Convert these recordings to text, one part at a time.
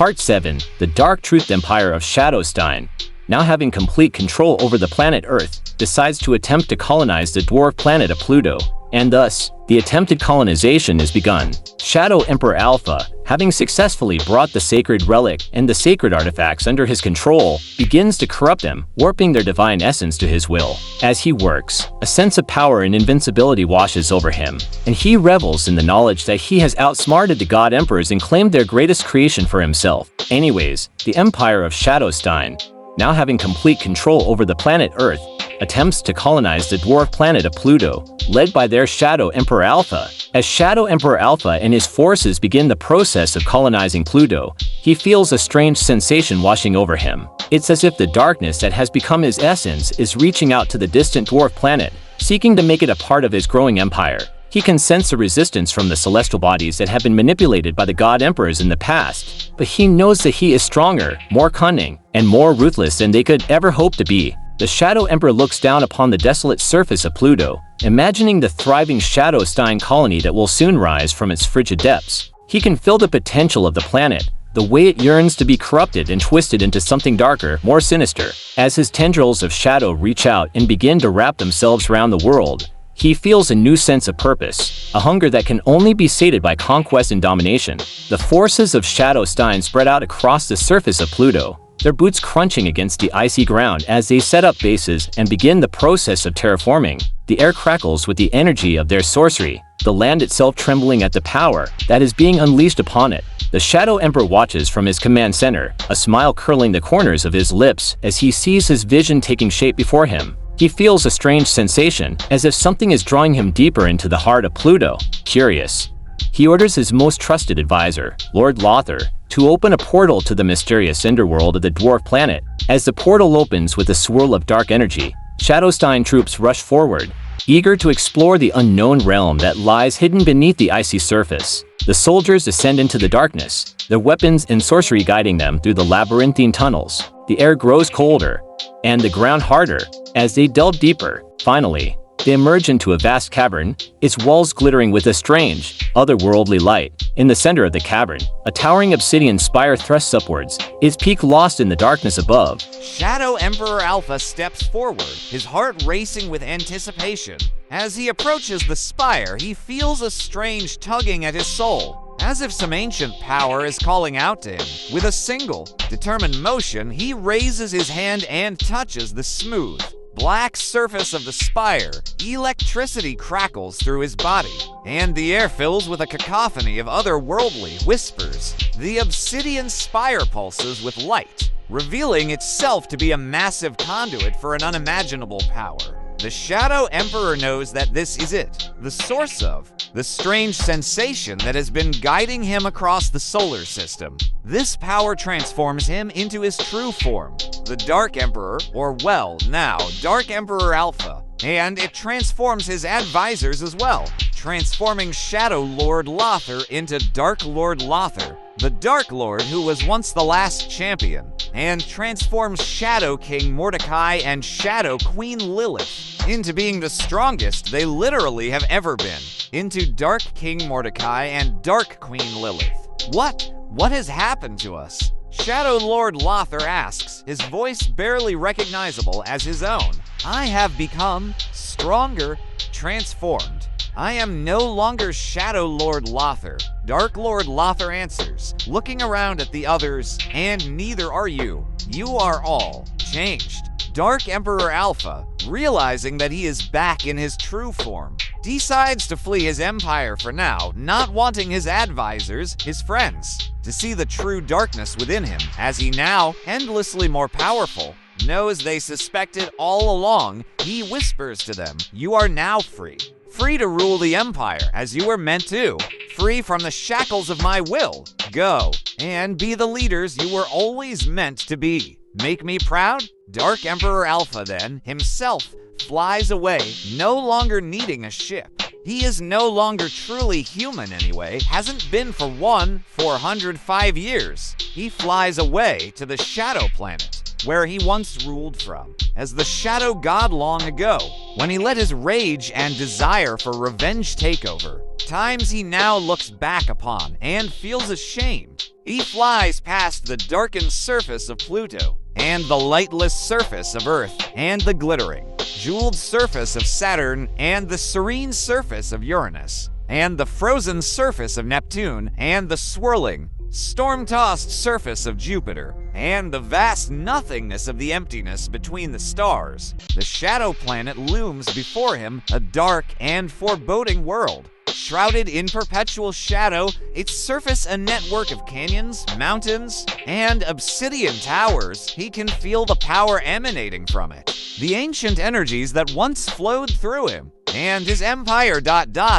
Part 7. The Dark Truth Empire of Shadowstein, now having complete control over the planet Earth, decides to attempt to colonize the dwarf planet of Pluto, and thus, the attempted colonization is begun. Shadow Emperor Alpha, having successfully brought the sacred relic and the sacred artifacts under his control, begins to corrupt them, warping their divine essence to his will. As he works, a sense of power and invincibility washes over him, and he revels in the knowledge that he has outsmarted the God Emperors and claimed their greatest creation for himself. Anyways, the Empire of Shadowstein, now having complete control over the planet Earth, attempts to colonize the dwarf planet of Pluto, led by their Shadow Emperor Alpha. As Shadow Emperor Alpha and his forces begin the process of colonizing Pluto, he feels a strange sensation washing over him. It's as if the darkness that has become his essence is reaching out to the distant dwarf planet, seeking to make it a part of his growing empire. He can sense a resistance from the celestial bodies that have been manipulated by the God Emperors in the past, but he knows that he is stronger, more cunning, and more ruthless than they could ever hope to be. The Shadow Emperor looks down upon the desolate surface of Pluto, imagining the thriving Shadowstein colony that will soon rise from its frigid depths. He can feel the potential of the planet, the way it yearns to be corrupted and twisted into something darker, more sinister. As his tendrils of shadow reach out and begin to wrap themselves around the world, he feels a new sense of purpose, a hunger that can only be sated by conquest and domination. The forces of Shadowstein spread out across the surface of Pluto, their boots crunching against the icy ground as they set up bases and begin the process of terraforming. The air crackles with the energy of their sorcery, the land itself trembling at the power that is being unleashed upon it. The Shadow Emperor watches from his command center, a smile curling the corners of his lips as he sees his vision taking shape before him. He feels a strange sensation, as if something is drawing him deeper into the heart of Pluto. Curious, he orders his most trusted advisor, Lord Lothar, to open a portal to the mysterious underworld of the dwarf planet. As the portal opens with a swirl of dark energy, Shadowstein troops rush forward, eager to explore the unknown realm that lies hidden beneath the icy surface. The soldiers descend into the darkness, their weapons and sorcery guiding them through the labyrinthine tunnels. The air grows colder, and the ground harder, as they delve deeper. Finally, they emerge into a vast cavern, its walls glittering with a strange, otherworldly light. In the center of the cavern, a towering obsidian spire thrusts upwards, its peak lost in the darkness above. Shadow Emperor Alpha steps forward, his heart racing with anticipation. As he approaches the spire, he feels a strange tugging at his soul, as if some ancient power is calling out to him. With a single, determined motion, he raises his hand and touches the smooth, black surface of the spire. Electricity crackles through his body, and the air fills with a cacophony of otherworldly whispers. The obsidian spire pulses with light, revealing itself to be a massive conduit for an unimaginable power. The Shadow Emperor knows that this is it, the source of the strange sensation that has been guiding him across the solar system. This power transforms him into his true form, the Dark Emperor, or well, now Dark Emperor Alpha, and it transforms his advisors as well, transforming Shadow Lord Lothar into Dark Lord Lothar, the Dark Lord who was once the last champion, and transforms Shadow King Mordecai and Shadow Queen Lilith into being the strongest they literally have ever been, into Dark King Mordecai and Dark Queen Lilith. What has happened to us? Shadow Lord Lothar asks, his voice barely recognizable as his own. I have become stronger, transformed. I am no longer Shadow Lord Lothar. Dark Lord Lothar answers, looking around at the others, and neither are you. You are all changed. Dark Emperor Alpha, realizing that he is back in his true form, decides to flee his empire for now, not wanting his advisors, his friends, to see the true darkness within him, as he now, endlessly more powerful, knows they suspected all along. He whispers to them, you are now free. Free to rule the empire as you were meant to. Free from the shackles of my will. Go and be the leaders you were always meant to be. Make me proud? Dark Emperor Alpha then, himself, flies away, no longer needing a ship. He is no longer truly human anyway, hasn't been for 405 years. He flies away to the Shadow Planet, where he once ruled from, as the Shadow God long ago, when he let his rage and desire for revenge take over. Times he now looks back upon and feels ashamed. He flies past the darkened surface of Pluto, and the lightless surface of Earth, and the glittering, jeweled surface of Saturn, and the serene surface of Uranus, and the frozen surface of Neptune, and the swirling, storm-tossed surface of Jupiter, and the vast nothingness of the emptiness between the stars. The shadow planet looms before him, a dark and foreboding world. Shrouded in perpetual shadow, its surface a network of canyons, mountains, and obsidian towers. He can feel the power emanating from it, the ancient energies that once flowed through him, and his empire.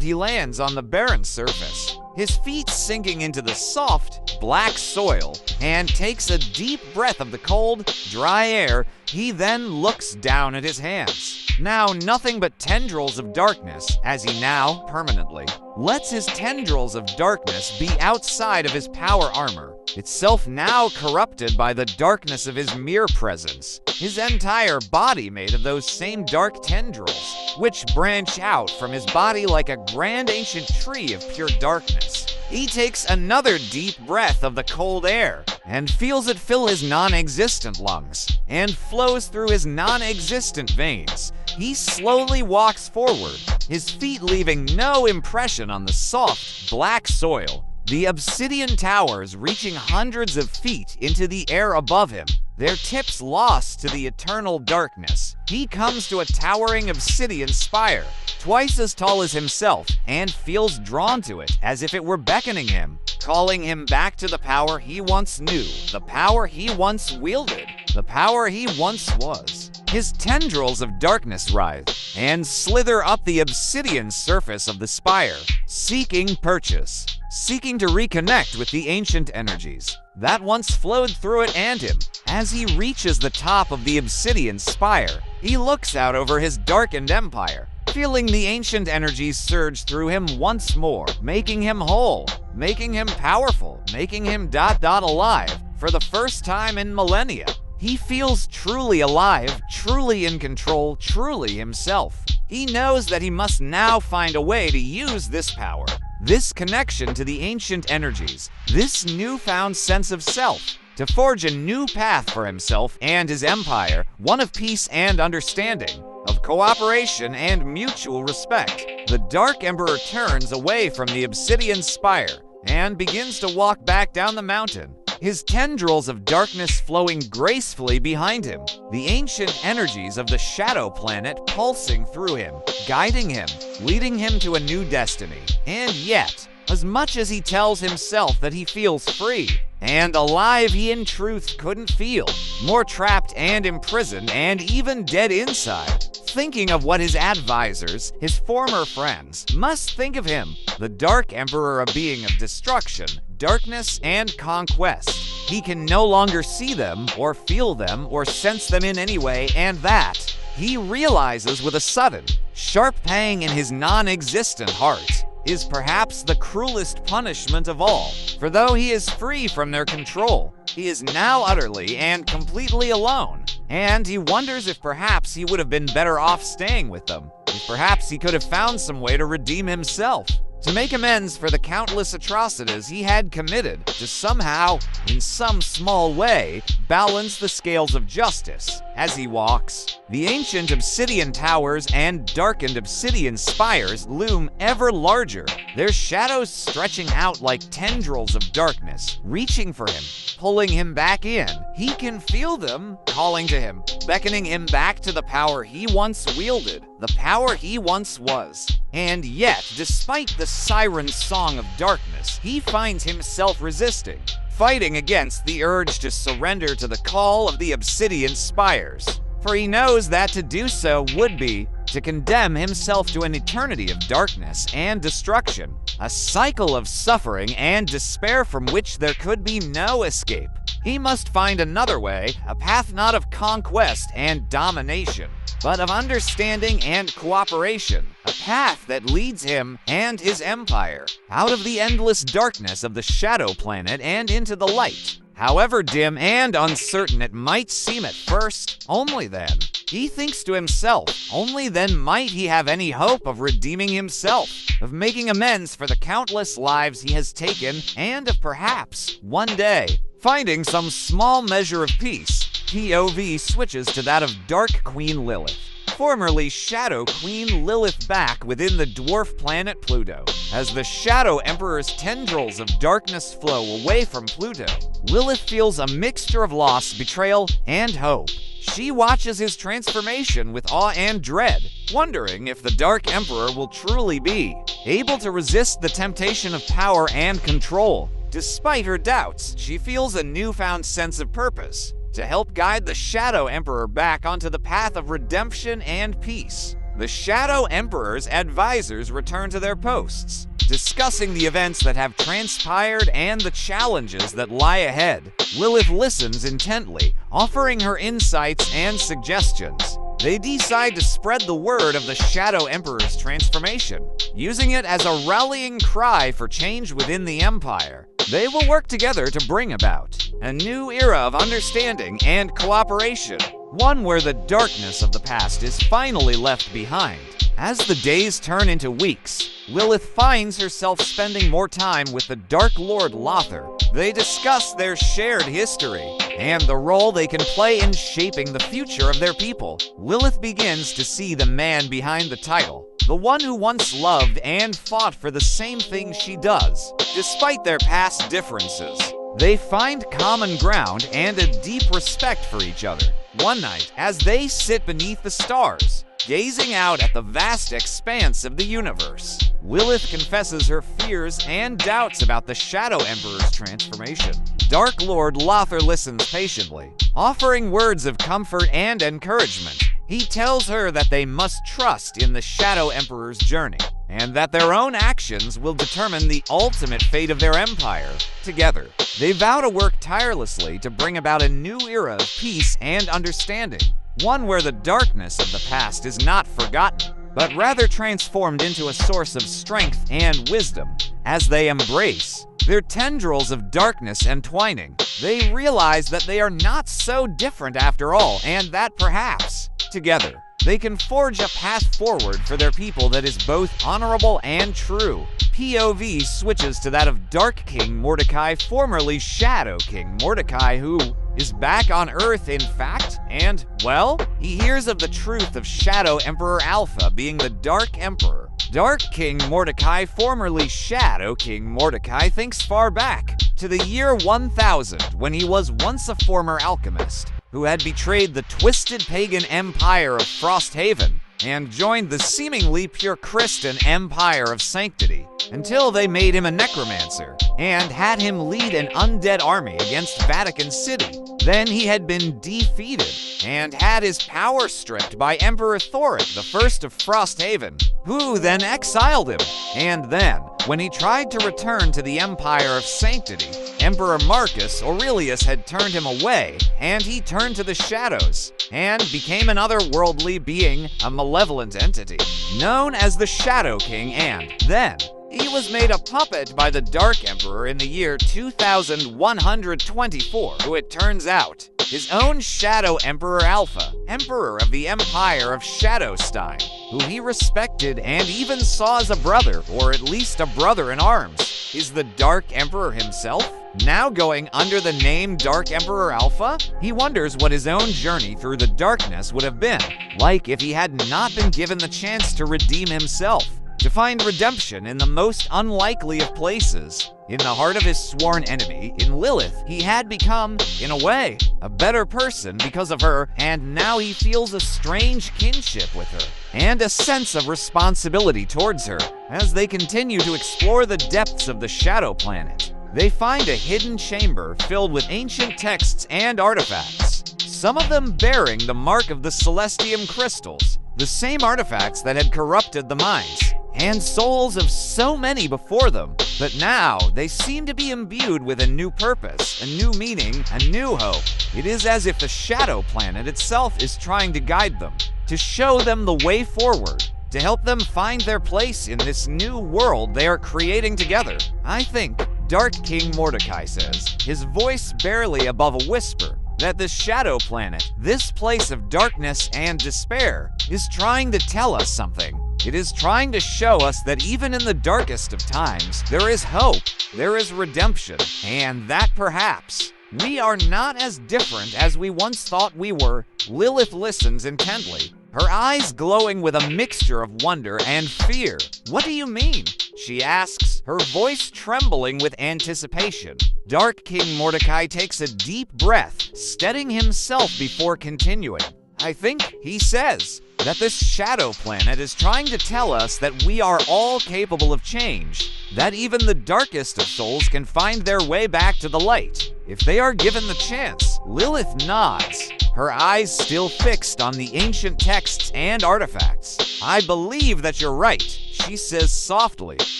He lands on the barren surface, his feet sinking into the soft, black soil, and takes a deep breath of the cold, dry air. He then looks down at his hands. Now nothing but tendrils of darkness, as he now, permanently, lets his tendrils of darkness be outside of his power armor, itself now corrupted by the darkness of his mere presence, his entire body made of those same dark tendrils, which branch out from his body like a grand ancient tree of pure darkness. He takes another deep breath of the cold air, and feels it fill his non-existent lungs, and flows through his non-existent veins. He slowly walks forward, his feet leaving no impression on the soft, black soil, the obsidian towers reaching hundreds of feet into the air above him, their tips lost to the eternal darkness. He comes to a towering obsidian spire, twice as tall as himself, and feels drawn to it as if it were beckoning him, calling him back to the power he once knew, the power he once wielded, the power he once was. His tendrils of darkness writhe and slither up the obsidian surface of the spire, seeking purchase, seeking to reconnect with the ancient energies that once flowed through it and him. As he reaches the top of the obsidian spire, he looks out over his darkened empire, feeling the ancient energies surge through him once more, making him whole, making him powerful, making him alive for the first time in millennia. He feels truly alive, truly in control, truly himself. He knows that he must now find a way to use this power, this connection to the ancient energies, this newfound sense of self, to forge a new path for himself and his empire, one of peace and understanding, of cooperation and mutual respect. The Dark Emperor turns away from the obsidian spire and begins to walk back down the mountain, his tendrils of darkness flowing gracefully behind him, the ancient energies of the shadow planet pulsing through him, guiding him, leading him to a new destiny. And yet, as much as he tells himself that he feels free and alive, he in truth couldn't feel, more trapped and imprisoned and even dead inside, thinking of what his advisors, his former friends, must think of him, the Dark Emperor, a being of destruction, darkness, and conquest. He can no longer see them, or feel them, or sense them in any way, and that, he realizes with a sudden, sharp pang in his non-existent heart, is perhaps the cruelest punishment of all. For though he is free from their control, he is now utterly and completely alone, and he wonders if perhaps he would have been better off staying with them, if perhaps he could have found some way to redeem himself, to make amends for the countless atrocities he had committed, to somehow, in some small way, balance the scales of justice. As he walks, the ancient obsidian towers and darkened obsidian spires loom ever larger, their shadows stretching out like tendrils of darkness, reaching for him, pulling him back in. He can feel them calling to him, beckoning him back to the power he once wielded, the power he once was. And yet, despite the siren song of darkness, he finds himself resisting, fighting against the urge to surrender to the call of the obsidian spires. For he knows that to do so would be to condemn himself to an eternity of darkness and destruction, a cycle of suffering and despair from which there could be no escape. He must find another way, a path not of conquest and domination, but of understanding and cooperation, a path that leads him and his empire out of the endless darkness of the shadow planet and into the light. However dim and uncertain it might seem at first, only then, he thinks to himself, only then might he have any hope of redeeming himself, of making amends for the countless lives he has taken, and of perhaps, one day, finding some small measure of peace. POV switches to that of Dark Queen Lilith, formerly Shadow Queen Lilith, back within the dwarf planet Pluto. As the Shadow Emperor's tendrils of darkness flow away from Pluto, Lilith feels a mixture of loss, betrayal, and hope. She watches his transformation with awe and dread, wondering if the Dark Emperor will truly be able to resist the temptation of power and control. Despite her doubts, she feels a newfound sense of purpose to help guide the Shadow Emperor back onto the path of redemption and peace. The Shadow Emperor's advisors return to their posts, discussing the events that have transpired and the challenges that lie ahead. Lilith listens intently, offering her insights and suggestions. They decide to spread the word of the Shadow Emperor's transformation, using it as a rallying cry for change within the Empire. They will work together to bring about a new era of understanding and cooperation, one where the darkness of the past is finally left behind. As the days turn into weeks, Lilith finds herself spending more time with the Dark Lord Lothar. They discuss their shared history and the role they can play in shaping the future of their people. Lilith begins to see the man behind the title, the one who once loved and fought for the same thing she does. Despite their past differences, they find common ground and a deep respect for each other. One night, as they sit beneath the stars, gazing out at the vast expanse of the universe, Lilith confesses her fears and doubts about the Shadow Emperor's transformation. Dark Lord Lothar listens patiently, offering words of comfort and encouragement. He tells her that they must trust in the Shadow Emperor's journey, and that their own actions will determine the ultimate fate of their empire. Together, they vow to work tirelessly to bring about a new era of peace and understanding, one where the darkness of the past is not forgotten, but rather transformed into a source of strength and wisdom. As they embrace their tendrils of darkness entwining, they realize that they are not so different after all, and that perhaps, together, they can forge a path forward for their people that is both honorable and true. POV switches to that of Dark King Mordecai, formerly Shadow King Mordecai, who is back on Earth in fact, and, well, he hears of the truth of Shadow Emperor Alpha being the Dark Emperor. Dark King Mordecai, formerly Shadow King Mordecai, thinks far back to the year 1000, when he was once a former alchemist who had betrayed the twisted pagan empire of Frosthaven and joined the seemingly pure Christian empire of Sanctity, until they made him a necromancer and had him lead an undead army against Vatican City. Then he had been defeated and had his power stripped by Emperor Thoric I of Frosthaven, who then exiled him. And then, when he tried to return to the Empire of Sanctity, Emperor Marcus Aurelius had turned him away, and he turned to the shadows and became an otherworldly being, a malevolent entity, known as the Shadow King, and then he was made a puppet by the Dark Emperor in the year 2124, who it turns out, his own Shadow Emperor Alpha, Emperor of the Empire of Shadowstein, who he respected and even saw as a brother, or at least a brother in arms, is the Dark Emperor himself. Now going under the name Dark Emperor Alpha, he wonders what his own journey through the darkness would have been like if he had not been given the chance to redeem himself, to find redemption in the most unlikely of places. In the heart of his sworn enemy, in Lilith, he had become, in a way, a better person because of her, and now he feels a strange kinship with her, and a sense of responsibility towards her. As they continue to explore the depths of the Shadow Planet, they find a hidden chamber filled with ancient texts and artifacts, some of them bearing the mark of the Celestium crystals, the same artifacts that had corrupted the minds and souls of so many before them, but now they seem to be imbued with a new purpose, a new meaning, a new hope. It is as if the Shadow Planet itself is trying to guide them, to show them the way forward, to help them find their place in this new world they are creating together. I think Dark King Mordecai says, his voice barely above a whisper, that the Shadow Planet, this place of darkness and despair, is trying to tell us something. It is trying to show us that even in the darkest of times, there is hope, there is redemption, and that perhaps we are not as different as we once thought we were. Lilith listens intently, her eyes glowing with a mixture of wonder and fear. "What do you mean?" she asks, her voice trembling with anticipation. Dark King Mordecai takes a deep breath, steadying himself before continuing. "I think," he says, "that this Shadow Planet is trying to tell us that we are all capable of change, that even the darkest of souls can find their way back to the light, if they are given the chance." Lilith nods, her eyes still fixed on the ancient texts and artifacts. "I believe that you're right," she says softly.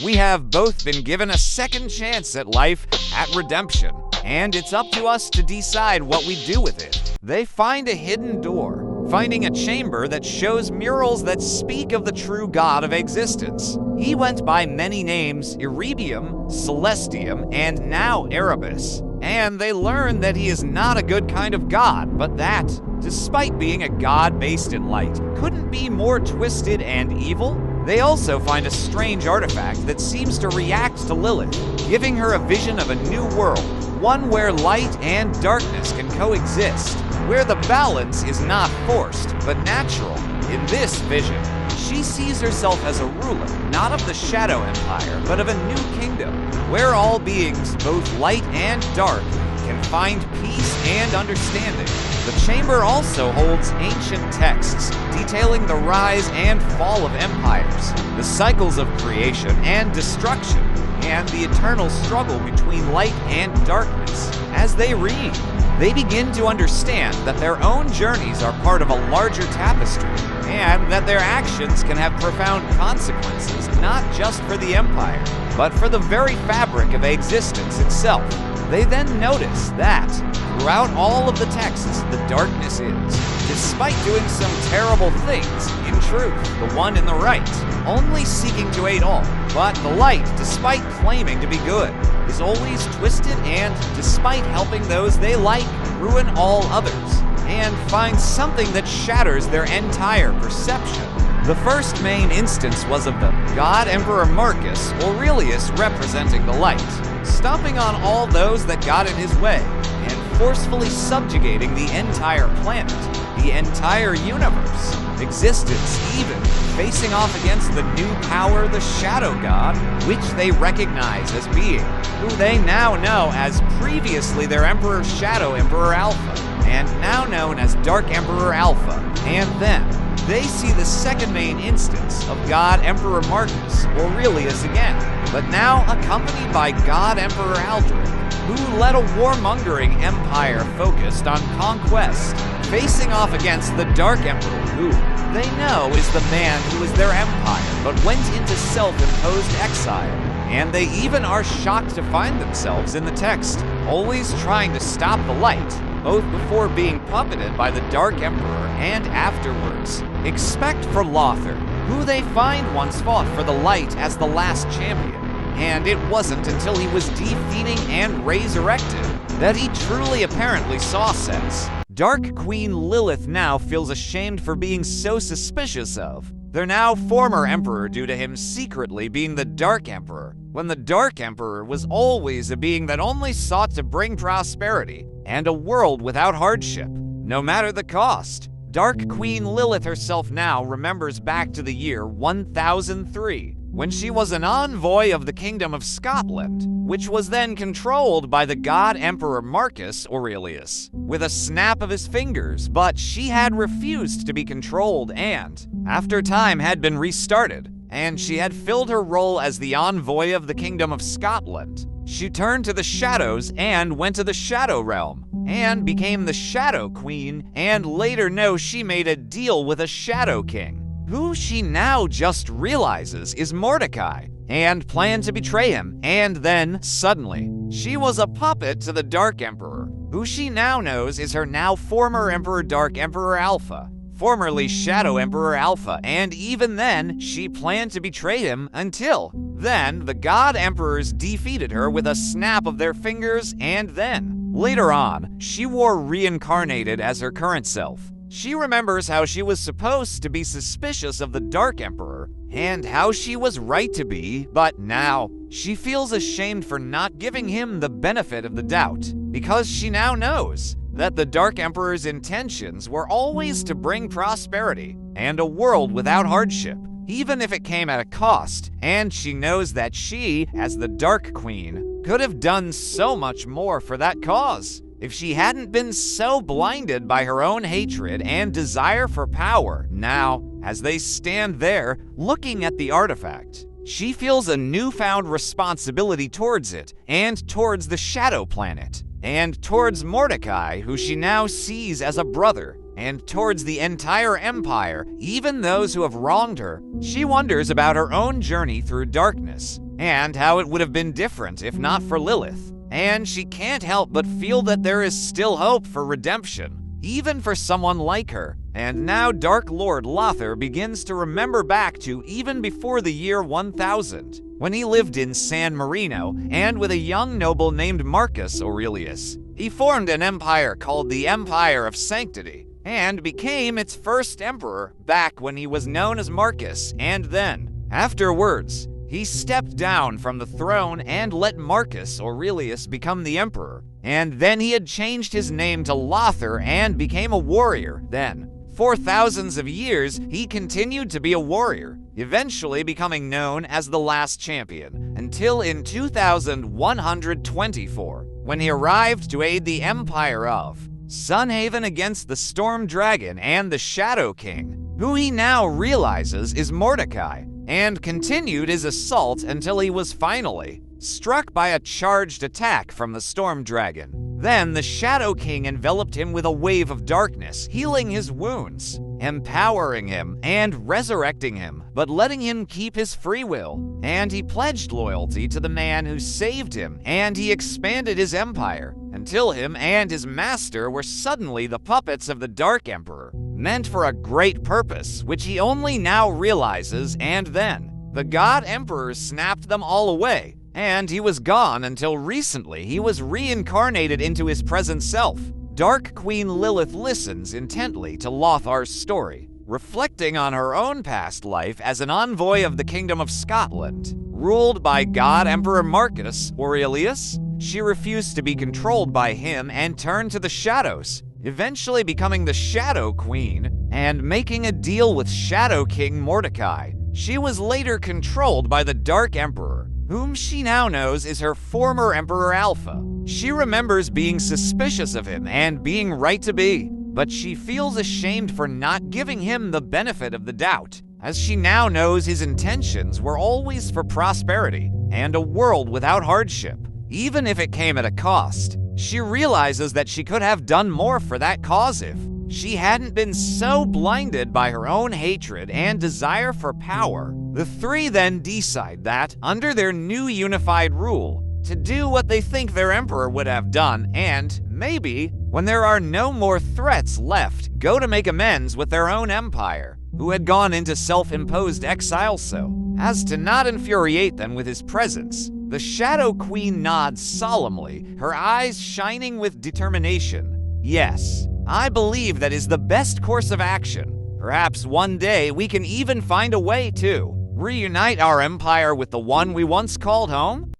"We have both been given a second chance at life, at redemption, and it's up to us to decide what we do with it." They find a hidden door, finding a chamber that shows murals that speak of the true God of existence. He went by many names: Erebium, Celestium, and now Erebus. And they learn that he is not a good kind of god, but that, despite being a god based in light, couldn't be more twisted and evil. They also find a strange artifact that seems to react to Lilith, giving her a vision of a new world, one where light and darkness can coexist, where the balance is not forced, but natural. In this vision, she sees herself as a ruler, not of the Shadow Empire, but of a new kingdom, where all beings, both light and dark, can find peace and understanding. The chamber also holds ancient texts detailing the rise and fall of empires, the cycles of creation and destruction, and the eternal struggle between light and darkness. As they read, they begin to understand that their own journeys are part of a larger tapestry, and that their actions can have profound consequences not just for the Empire, but for the very fabric of existence itself. They then notice that, throughout all of the texts, the darkness is, despite doing some terrible things, in truth, the one in the right, only seeking to aid all. But the light, despite claiming to be good, is always twisted and, despite helping those they like, ruin all others, and find something that shatters their entire perception. The first main instance was of the God Emperor Marcus Aurelius representing the light, stomping on all those that got in his way, and forcefully subjugating the entire planet, the entire universe, existence even, facing off against the new power, the Shadow God, which they recognize as being, who they now know as previously their Emperor Shadow Emperor Alpha, and now known as Dark Emperor Alpha. And then, they see the second main instance of God Emperor Marcus Aurelius again, but now accompanied by God Emperor Aldrich, who led a warmongering empire focused on conquest, facing off against the Dark Emperor, who they know is the man who is their empire, but went into self-imposed exile. And they even are shocked to find themselves in the text, always trying to stop the light, both before being puppeted by the Dark Emperor and afterwards. Except for Lothar, who they find once fought for the light as the last champion. And it wasn't until he was defeating and resurrected that he truly apparently saw sense. Dark Queen Lilith now feels ashamed for being so suspicious of their now former emperor due to him secretly being the Dark Emperor, when the Dark Emperor was always a being that only sought to bring prosperity and a world without hardship, no matter the cost. Dark Queen Lilith herself now remembers back to the year 1003, when she was an envoy of the Kingdom of Scotland, which was then controlled by the God Emperor Marcus Aurelius, with a snap of his fingers, but she had refused to be controlled and, after time had been restarted, and she had filled her role as the envoy of the Kingdom of Scotland, she turned to the shadows and went to the Shadow Realm, and became the Shadow Queen, and later know she made a deal with a Shadow King, who she now just realizes is Mordecai, and planned to betray him, and then, suddenly, she was a puppet to the Dark Emperor, who she now knows is her now former Emperor Dark Emperor Alpha. formerly Shadow Emperor Alpha, and even then, she planned to betray him until then the God Emperors defeated her with a snap of their fingers, and then, later on, she wore reincarnated as her current self. She remembers how she was supposed to be suspicious of the Dark Emperor, and how she was right to be, but now, she feels ashamed for not giving him the benefit of the doubt, because she now knows that the Dark Emperor's intentions were always to bring prosperity and a world without hardship, even if it came at a cost, and she knows that she, as the Dark Queen, could have done so much more for that cause if she hadn't been so blinded by her own hatred and desire for power. Now, as they stand there, looking at the artifact, she feels a newfound responsibility towards it, and towards the Shadow Planet, and towards Mordecai, who she now sees as a brother, and towards the entire Empire, even those who have wronged her. She wonders about her own journey through darkness, and how it would have been different if not for Lilith. And she can't help but feel that there is still hope for redemption, even for someone like her. And now Dark Lord Lothar begins to remember back to even before the year 1000, when he lived in San Marino, and with a young noble named Marcus Aurelius, he formed an empire called the Empire of Sanctity, and became its first emperor back when he was known as Marcus, and then, afterwards, he stepped down from the throne and let Marcus Aurelius become the emperor, and then he had changed his name to Lothar and became a warrior. Then, for thousands of years, he continued to be a warrior, eventually becoming known as the Last Champion, until in 2124, when he arrived to aid the Empire of Sunhaven against the Storm Dragon and the Shadow King, who he now realizes is Mordecai, and continued his assault until he was finally struck by a charged attack from the Storm Dragon. Then the Shadow King enveloped him with a wave of darkness, healing his wounds, empowering him, and resurrecting him, but letting him keep his free will. And he pledged loyalty to the man who saved him, and he expanded his empire, until him and his master were suddenly the puppets of the Dark Emperor, meant for a great purpose, which he only now realizes, and then the God Emperor snapped them all away, and he was gone until recently he was reincarnated into his present self. Dark Queen Lilith listens intently to Lothar's story, reflecting on her own past life as an envoy of the Kingdom of Scotland, ruled by God Emperor Marcus Aurelius. She refused to be controlled by him and turned to the shadows, eventually becoming the Shadow Queen and making a deal with Shadow King Mordecai. She was later controlled by the Dark Emperor, whom she now knows is her former Emperor Alpha. She remembers being suspicious of him and being right to be, but she feels ashamed for not giving him the benefit of the doubt, as she now knows his intentions were always for prosperity and a world without hardship, even if it came at a cost. She realizes that she could have done more for that cause if she hadn't been so blinded by her own hatred and desire for power. The three then decide that, under their new unified rule, to do what they think their emperor would have done, and maybe, when there are no more threats left, go to make amends with their own empire, who had gone into self-imposed exile so as to not infuriate them with his presence. The Shadow Queen nods solemnly, her eyes shining with determination. Yes, I believe that is the best course of action. Perhaps one day we can even find a way to reunite our empire with the one we once called home?